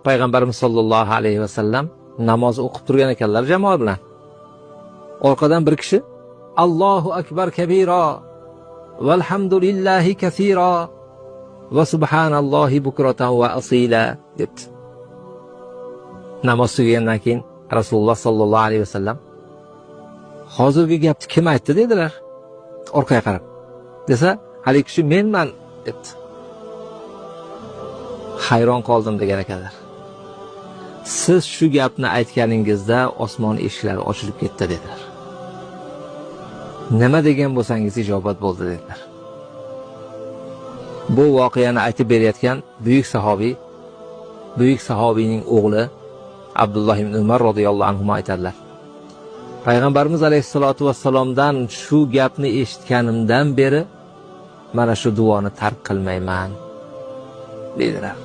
payg'ambarimiz sollallohu alayhi vasallam namoz o'qib turgan ekanlar jamoa bilan. Orqadan bir kishi Allohu akbar kabira valhamdulillahi kaseera va subhanallohi bukratan va asila debdi. Namoz tugagandan keyin Rasululloh sollallohu alayhi vasallam hozirgi gapni kim aytdi dedilar. Orqaga qarab. Desa, haligi kishi menman debdi. Hayron qoldim degan ekanlar. Siz shu gapni aytganingizda osmon eshiklari ochilib ketdi dedilar. Nima degan bo'lsangiz ijobat bo'ldi dedilar. Bu voqeani aytib berayotgan buyuk sahobiyning o'g'li Abdulloh ibn Umar radhiyallohu anhu aytadilar. Payg'ambarimiz alayhisolatu vassalomdan shu gapni eshitganimdan beri mana shu duoni tark qilmayman dedilar.